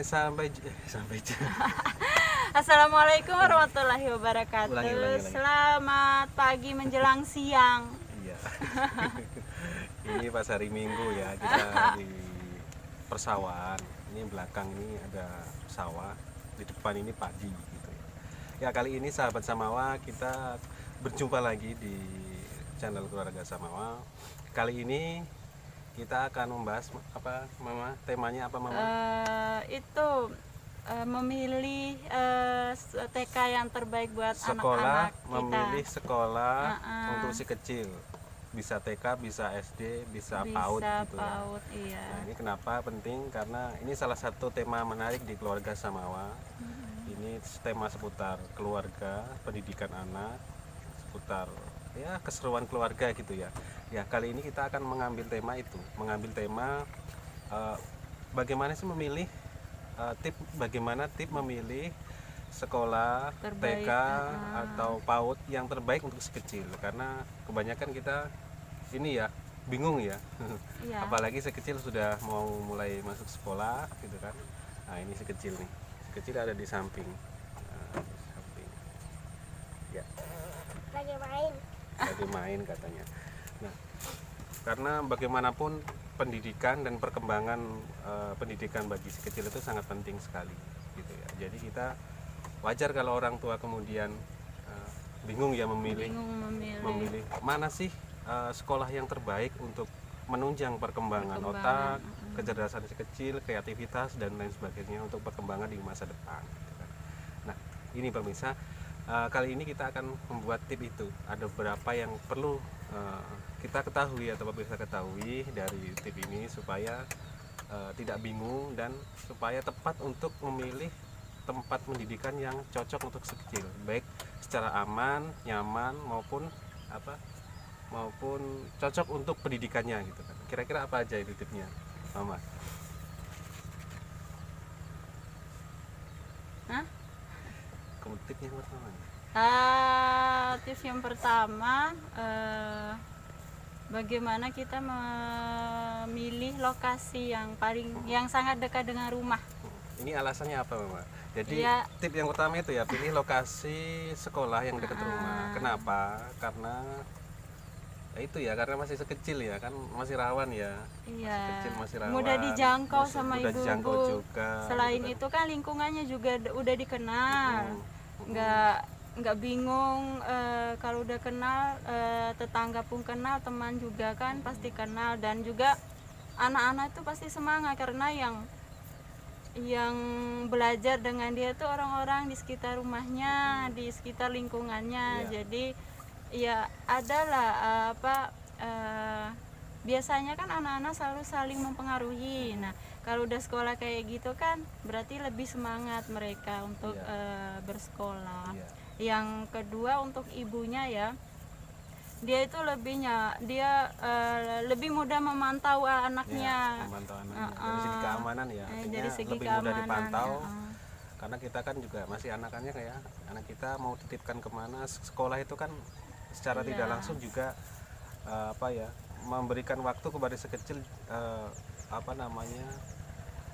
Sampai Assalamualaikum warahmatullahi wabarakatuh. Ulangi. Selamat pagi menjelang siang. Iya. Ini pas hari Minggu ya, kita di persawahan. Ini belakang ini ada sawah, di depan ini padi gitu ya. Ya, kali ini sahabat Samawa, kita berjumpa lagi di channel Keluarga Samawa. Kali ini kita akan membahas apa, Mama? Temanya apa, Mama? Memilih TK yang terbaik buat Sekolah, anak-anak kita. memilih sekolah untuk si kecil. Bisa TK, bisa SD, bisa PAUD gitu ya. PAUD, iya. Nah, ini kenapa penting? Karena ini salah satu tema menarik di Keluarga Samawa. Ini tema seputar keluarga, pendidikan anak, seputar ya keseruan keluarga gitu ya. Ya, kali ini kita akan mengambil tema itu, bagaimana sih memilih bagaimana tip memilih sekolah Terbaik, TK atau PAUD yang terbaik untuk si kecil, karena kebanyakan kita ini ya bingung ya. Iya. Apalagi si kecil sudah mau mulai masuk sekolah gitu kan. Nah, ini si kecil nih, si kecil ada di samping. Ya, lagi main katanya. Nah, karena bagaimanapun pendidikan dan perkembangan pendidikan bagi si kecil itu sangat penting sekali gitu ya. Jadi kita wajar kalau orang tua kemudian bingung ya memilih mana sih sekolah yang terbaik untuk menunjang perkembangan otak, kecerdasan si kecil, kreativitas dan lain sebagainya untuk perkembangan di masa depan gitu kan. Nah, ini pemirsa, kali ini kita akan membuat tip itu. Ada beberapa yang perlu kita ketahui atau pemirsa ketahui dari tip ini supaya tidak bingung dan supaya tepat untuk memilih tempat pendidikan yang cocok untuk si kecil, baik secara aman, nyaman maupun cocok untuk pendidikannya gitu kan. Kira-kira apa aja itu tipnya, Mama? Tip yang pertama. Tips yang pertama, bagaimana kita memilih lokasi yang sangat dekat dengan rumah. Ini alasannya apa, Mama? Jadi ya, tip yang pertama itu ya, pilih lokasi sekolah yang dekat rumah. Kenapa? Karena itu ya, karena masih sekecil ya kan, masih rawan ya. Iya, Kecil masih rawan, mudah dijangkau sama dijangkau ibu-ibu juga, selain gitu kan. itu kan lingkungannya juga udah dikenal. Nggak bingung, kalau udah kenal, tetangga pun kenal, teman juga kan pasti kenal, dan juga anak-anak itu pasti semangat karena yang belajar dengan dia tuh orang-orang di sekitar rumahnya, di sekitar lingkungannya. Jadi ya adalah biasanya kan anak-anak selalu saling mempengaruhi. Nah, kalau udah sekolah kayak gitu kan berarti lebih semangat mereka untuk bersekolah. Yang kedua, untuk ibunya ya, dia itu lebih mudah memantau anaknya. Dari segi keamanan ya, dari segi lebih keamanan, mudah dipantau. Karena kita kan juga masih anak-anaknya kayak anak kita mau titipkan kemana, sekolah itu kan secara tidak langsung juga memberikan waktu kepada si kecil,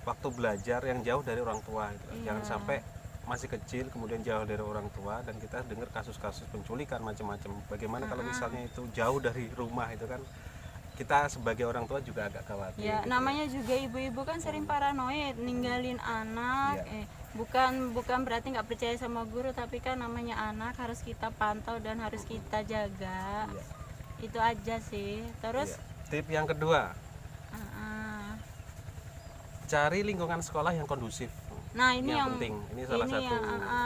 waktu belajar yang jauh dari orang tua gitu. Jangan sampai masih kecil kemudian jauh dari orang tua, dan kita dengar kasus-kasus penculikan macam-macam. Bagaimana kalau misalnya itu jauh dari rumah, itu kan kita sebagai orang tua juga agak khawatir. Ya, gitu. Namanya juga ibu-ibu kan sering paranoid ninggalin anak. Bukan berarti nggak percaya sama guru, tapi kan namanya anak harus kita pantau dan harus kita jaga. Itu aja sih. Terus tip yang kedua, cari lingkungan sekolah yang kondusif. Nah, ini yang penting. Ini salah satu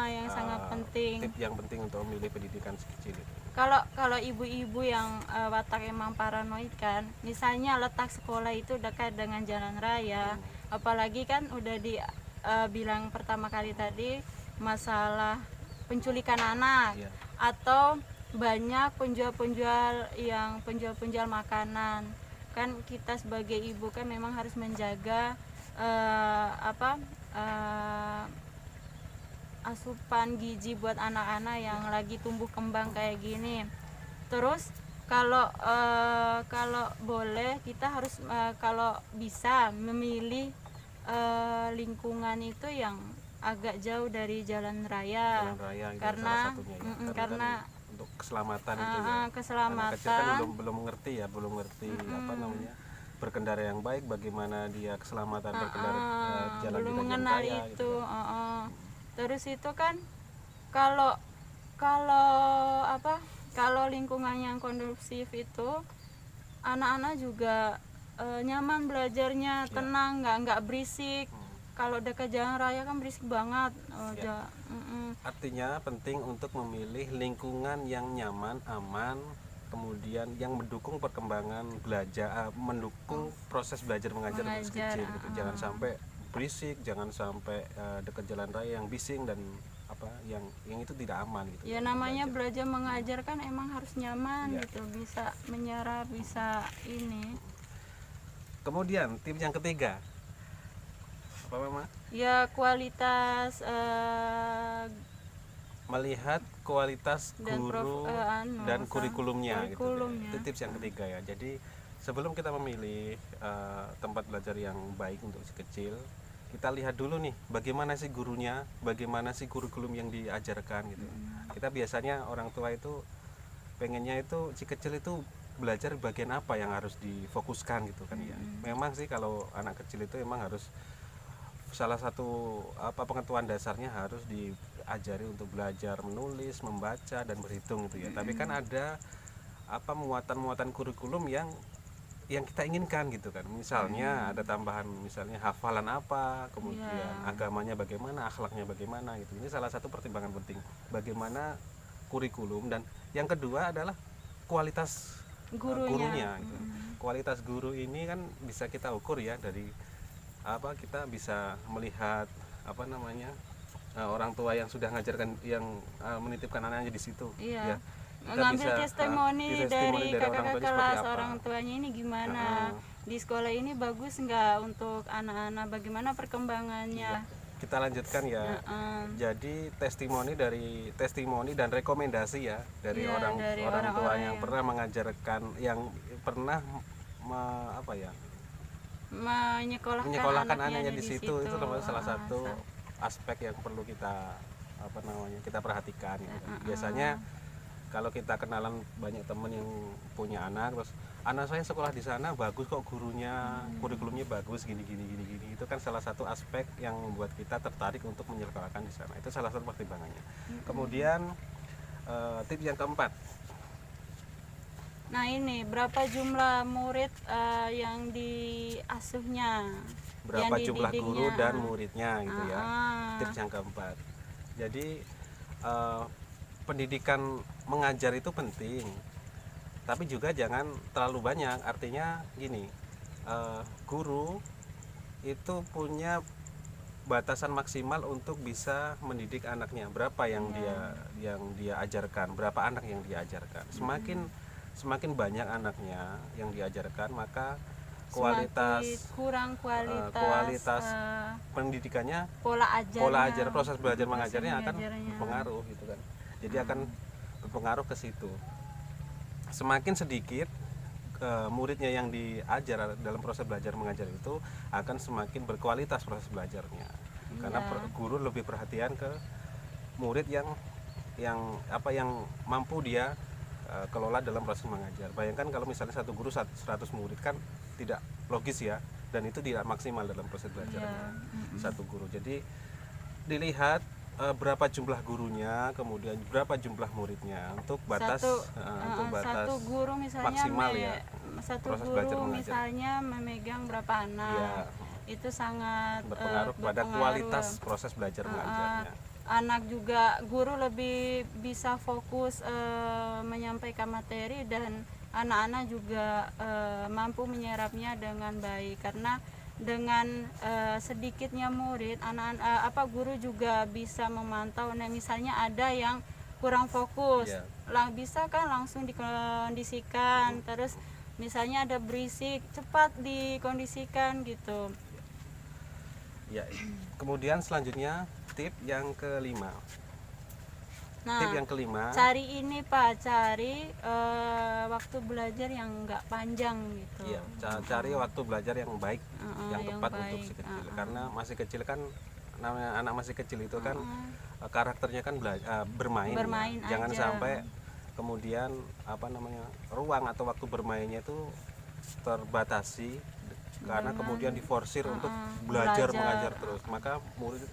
yang sangat penting. Tip yang penting untuk memilih pendidikan si kecil itu. Kalau ibu-ibu yang watak emang paranoid kan, misalnya letak sekolah itu dekat dengan jalan raya, apalagi kan udah bilang pertama kali tadi masalah penculikan anak, atau banyak penjual makanan. Kan kita sebagai ibu kan memang harus menjaga asupan gizi buat anak-anak yang lagi tumbuh kembang kayak gini. Terus kalau boleh kita harus kalau bisa memilih lingkungan itu yang agak jauh dari jalan raya, jalan raya gitu karena salah satunya ya. Karena kan untuk keselamatan itu ya. Anak kecil kan keselamatan. belum mengerti ya, belum ngerti apa namanya berkendara yang baik, bagaimana dia keselamatan berkendara jalan Belum di jalan mengenal raya itu. gitu kan. Terus itu kan kalau kalau kalau lingkungan yang kondusif itu anak-anak juga nyaman belajarnya, tenang, nggak berisik. Kalau dekat jalan raya kan berisik banget. Artinya penting untuk memilih lingkungan yang nyaman, aman, kemudian yang mendukung perkembangan belajar, mendukung proses belajar mengajar untuk si kecil gitu. Jangan sampai berisik, jangan sampai dekat jalan raya yang bising dan yang itu tidak aman gitu. Ya namanya belajar mengajar kan emang harus nyaman gitu, bisa menyerap, bisa ini. Kemudian tips yang ketiga apa Mama? Ya kualitas melihat kualitas guru dan kurikulumnya gitu. Itu tips yang ketiga ya. Jadi sebelum kita memilih tempat belajar yang baik untuk si kecil, kita lihat dulu nih bagaimana sih gurunya, bagaimana sih kurikulum yang diajarkan gitu. Kita biasanya orang tua itu pengennya itu si kecil itu belajar bagian apa yang harus difokuskan gitu kan ya. Memang sih kalau anak kecil itu emang harus salah satu pengetahuan dasarnya harus diajari untuk belajar menulis, membaca dan berhitung gitu ya. Tapi kan ada muatan-muatan kurikulum yang kita inginkan gitu kan. Misalnya ada tambahan misalnya hafalan apa, kemudian agamanya bagaimana, akhlaknya bagaimana gitu. Ini salah satu pertimbangan penting. Bagaimana kurikulum, dan yang kedua adalah kualitas gurunya gitu. Kualitas guru ini kan bisa kita ukur ya dari kita bisa melihat orang tua yang sudah mengajarkan, yang menitipkan anaknya di situ ya. Kita ngambil bisa testimoni dari kakak kelas orang tuanya ini gimana, di sekolah ini bagus nggak untuk anak-anak, bagaimana perkembangannya. Kita lanjutkan ya. Jadi testimoni dan rekomendasi ya dari orang tua yang pernah mengajarkan, yang pernah menyekolahkan anaknya di situ. Itu salah satu aspek yang perlu kita kita perhatikan gitu. Biasanya kalau kita kenalan banyak teman yang punya anak, terus anak saya sekolah di sana bagus kok gurunya, kurikulumnya bagus gini, itu kan salah satu aspek yang membuat kita tertarik untuk menyekolahkan di sana. Itu salah satu pertimbangannya. Kemudian tips yang keempat, nah ini berapa jumlah murid yang diasuhnya, berapa jumlah guru dan muridnya gitu ya. Tips yang keempat, jadi pendidikan mengajar itu penting, tapi juga jangan terlalu banyak. Artinya gini, guru itu punya batasan maksimal untuk bisa mendidik anaknya. Berapa yang dia ajarkan, berapa anak yang dia ajarkan. Semakin banyak anaknya yang diajarkan, maka kualitas pendidikannya, pola ajar, proses belajar mengajarnya akan berpengaruh gitu kan. Jadi akan berpengaruh ke situ. Semakin sedikit muridnya yang diajar dalam proses belajar mengajar itu, akan semakin berkualitas proses belajarnya. Karena guru lebih perhatian ke murid yang mampu dia kelola dalam proses mengajar. Bayangkan kalau misalnya satu guru 100 murid, kan tidak logis ya, dan itu tidak maksimal dalam proses belajarnya satu guru. Jadi dilihat berapa jumlah gurunya, kemudian berapa jumlah muridnya untuk batas satu guru misalnya maksimal ya. Satu guru misalnya memegang berapa anak, itu sangat berpengaruh pada kualitas proses belajar mengajarnya. Anak juga, guru lebih bisa fokus menyampaikan materi, dan anak-anak juga mampu menyerapnya dengan baik. Karena dengan sedikitnya murid, guru juga bisa memantau. Nah misalnya ada yang kurang fokus, bisa kan langsung dikondisikan. Terus misalnya ada berisik, cepat dikondisikan gitu ya. Kemudian selanjutnya tip yang kelima, Nah, tip yang kelima, cari ini Pak, cari waktu belajar yang nggak panjang gitu. iya, cari waktu belajar yang baik, yang yang tepat untuk baik. si kecil. Karena masih kecil kan, namanya anak masih kecil itu kan karakternya kan bermain, ya. Bermain Jangan aja. sampai kemudian apa namanya, ruang atau waktu bermainnya itu terbatasi karena kemudian diforsir untuk belajar mengajar terus, maka murid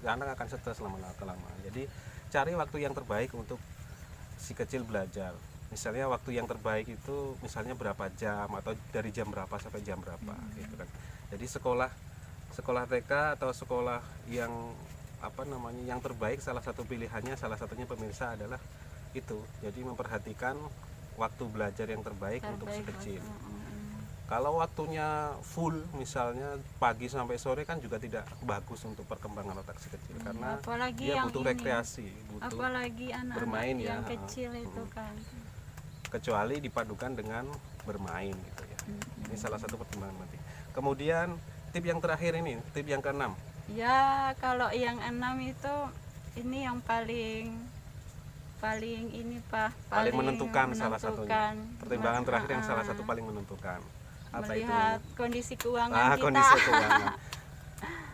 anak akan stres lama-lama. Jadi cari waktu yang terbaik untuk si kecil belajar. Misalnya waktu yang terbaik itu misalnya berapa jam atau dari jam berapa sampai jam berapa gitu kan. Jadi sekolah TK atau sekolah yang apa namanya yang terbaik, salah satu pilihannya, salah satunya pemirsa adalah itu. Jadi memperhatikan waktu belajar yang terbaik untuk si kecil. Kalau waktunya full misalnya pagi sampai sore kan juga tidak bagus untuk perkembangan otak si kecil, karena apalagi dia yang butuh ini, rekreasi, butuh apalagi anak-anak bermain yang ya. kecil itu kan. Kecuali dipadukan dengan bermain gitu ya. Ini salah satu pertimbangan penting. Kemudian tip yang terakhir ini, tip yang keenam. Ya, kalau yang 6 itu ini yang paling ini Pak, Paling menentukan salah satunya. Pertimbangan terakhir yang salah satu Ah, paling menentukan. Apa melihat itu? kondisi keuangan kita. Kondisi keuangan.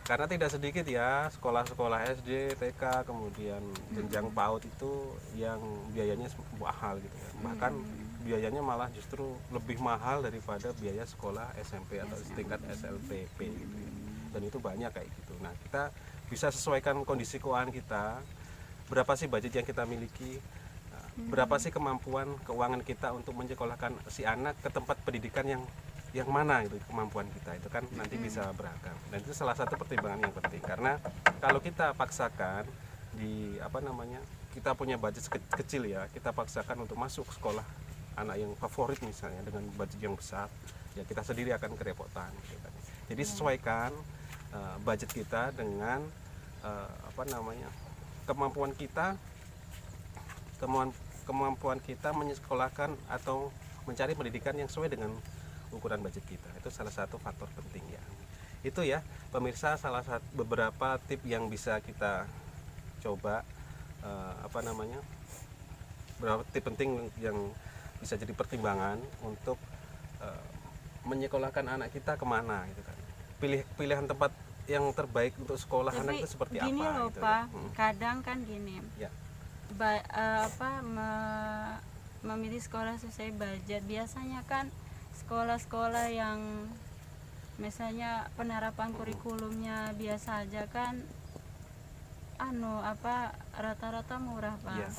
Karena tidak sedikit ya sekolah-sekolah SD, TK, kemudian jenjang PAUD itu yang biayanya mahal gitu ya. Bahkan biayanya malah justru lebih mahal daripada biaya sekolah SMP atau tingkat SLPP gitu ya. Dan itu banyak kayak gitu. Nah, kita bisa sesuaikan kondisi keuangan kita. Berapa sih budget yang kita miliki? Berapa sih kemampuan keuangan kita untuk menyekolahkan si anak ke tempat pendidikan yang mana itu kemampuan kita itu kan nanti bisa beragam, dan itu salah satu pertimbangan yang penting. Karena kalau kita paksakan di apa namanya, kita punya budget kecil ya, kita paksakan untuk masuk sekolah anak yang favorit misalnya dengan budget yang besar, ya kita sendiri akan kerepotan gitu kan. Jadi sesuaikan budget kita dengan apa namanya, kemampuan kita menyekolahkan atau mencari pendidikan yang sesuai dengan ukuran budget kita. Itu salah satu faktor penting ya. Itu ya pemirsa, salah satu beberapa tip yang bisa kita coba apa namanya, beberapa tip penting yang bisa jadi pertimbangan untuk menyekolahkan anak kita kemana gitu kan. Pilihan tempat yang terbaik untuk sekolah anak itu seperti apa gini loh gitu. Pak, kadang kan gini Ya. Memilih sekolah sesuai budget biasanya kan sekolah-sekolah yang misalnya penerapan kurikulumnya biasa aja kan rata-rata murah Pak. Iya.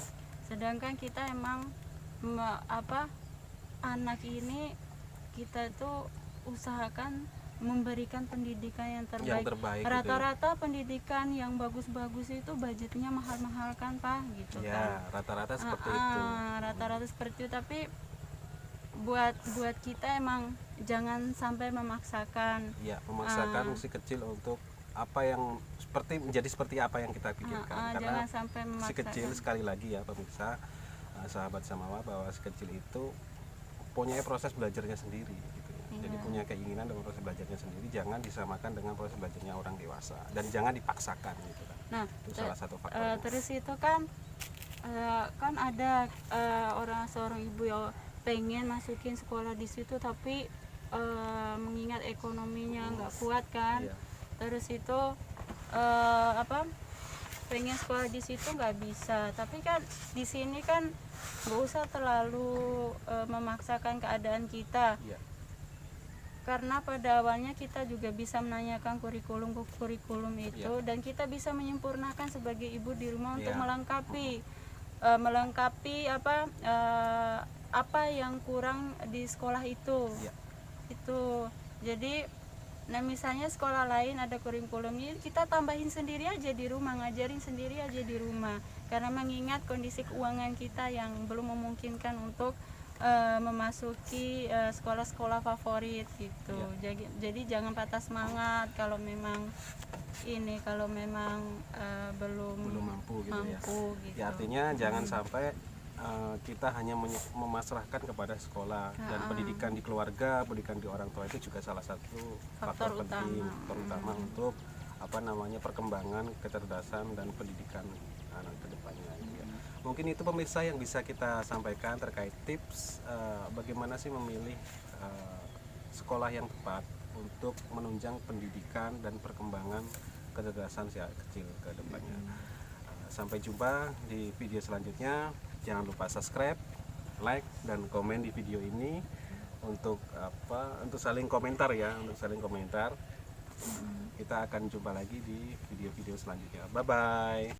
Sedangkan kita emang anak ini kita tuh usahakan memberikan pendidikan yang terbaik. terbaik gitu ya. Rata-rata pendidikan yang bagus-bagus itu budgetnya mahal-mahal kan Pak gitu Ya, kan. rata-rata seperti itu. Rata-rata seperti itu, tapi buat kita emang jangan sampai memaksakan. Ya, memaksakan si kecil untuk apa yang menjadi seperti apa yang kita pikirkan. Karena Jangan sampai si memaksakan. kecil, sekali lagi ya pemirsa, sahabat Samawa, bahwa si kecil itu punya proses belajarnya sendiri gitu ya. Jadi punya keinginan dengan proses belajarnya sendiri, jangan disamakan dengan proses belajarnya orang dewasa, dan jangan dipaksakan gitu kan. Nah, Itu salah satu faktor. terus itu kan ada seorang ibu yang pengen masukin sekolah di situ, tapi mengingat ekonominya nggak kuat kan. Iya. Terus itu pengen sekolah di situ nggak bisa, tapi kan di sini kan nggak usah terlalu memaksakan keadaan kita. Iya. Karena pada awalnya kita juga bisa menanyakan kurikulum itu, dan kita bisa menyempurnakan sebagai ibu di rumah untuk melengkapi apa yang kurang di sekolah itu. Itu jadi, nah misalnya sekolah lain ada kurikulumnya, kita tambahin sendiri aja di rumah, ngajarin sendiri aja di rumah, karena mengingat kondisi keuangan kita yang belum memungkinkan untuk memasuki sekolah-sekolah favorit gitu. Jadi jangan patah semangat kalau memang belum mampu gitu ya. gitu. Ya, artinya jangan sampai kita hanya memasrahkan kepada sekolah, dan pendidikan di keluarga, pendidikan di orang tua itu juga salah satu faktor penting, terutama untuk perkembangan kecerdasan dan pendidikan anak kedepannya. Gitu ya. Mungkin itu pemirsa yang bisa kita sampaikan terkait tips bagaimana sih memilih sekolah yang tepat untuk menunjang pendidikan dan perkembangan kecerdasan si anak kecil ke depannya. Sampai jumpa di video selanjutnya. Jangan lupa subscribe, like, dan komen di video ini untuk saling komentar ya, untuk saling komentar. Kita akan jumpa lagi di video-video selanjutnya. Bye bye.